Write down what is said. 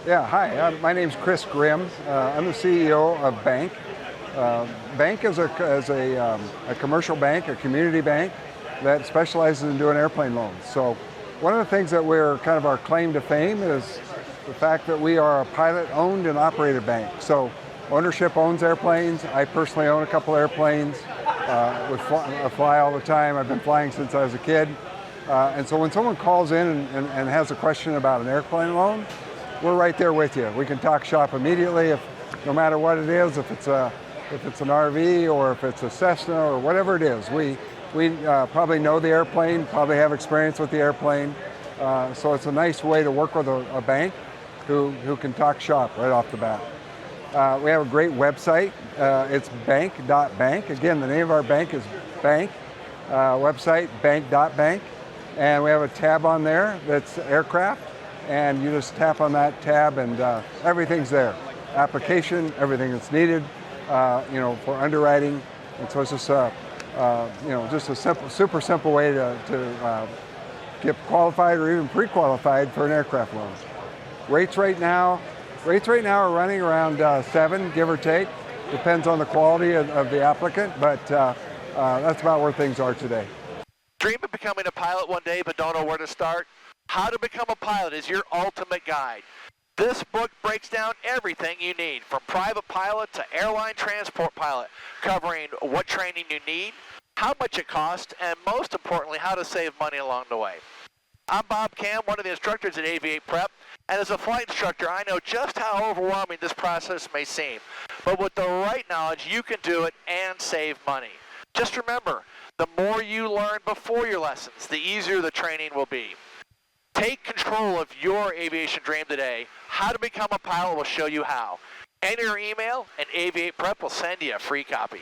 Yeah, hi, my name's Chris Grimm. I'm the CEO of Bank. Bank is a commercial bank, a community bank that specializes in doing airplane loans. So one of the things that we're kind of our claim to fame is the fact that we are a pilot-owned and operated bank. So ownership owns airplanes. I personally own a couple airplanes. I fly all the time. I've been flying since I was a kid. And so when someone calls in and has a question about an airplane loan, we're right there with you. We can talk shop immediately, no matter what it is, if it's an RV or if it's a Cessna or whatever it is. We probably know the airplane, probably have experience with the airplane. So it's a nice way to work with a bank who can talk shop right off the bat. We have a great website. It's Bank.Bank. Again, the name of our bank is Bank. Website, Bank.Bank. And we have a tab on there that's aircraft. And you just tap on that tab and everything's there. Application, everything that's needed, for underwriting. And so it's just a super simple way to get qualified or even pre-qualified for an aircraft loan. Rates right now are running around 7, give or take. Depends on the quality of the applicant, but that's about where things are today. Dream of becoming a pilot one day but don't know where to start? How to Become a Pilot is your ultimate guide. This book breaks down everything you need, from private pilot to airline transport pilot, covering what training you need, how much it costs, and most importantly, how to save money along the way. I'm Bob Cam, one of the instructors at AV8 Prep, and as a flight instructor, I know just how overwhelming this process may seem. But with the right knowledge, you can do it and save money. Just remember, the more you learn before your lessons, the easier the training will be. Take control of your aviation dream today. How to Become a Pilot will show you how. Enter your email and AV8 Prep will send you a free copy.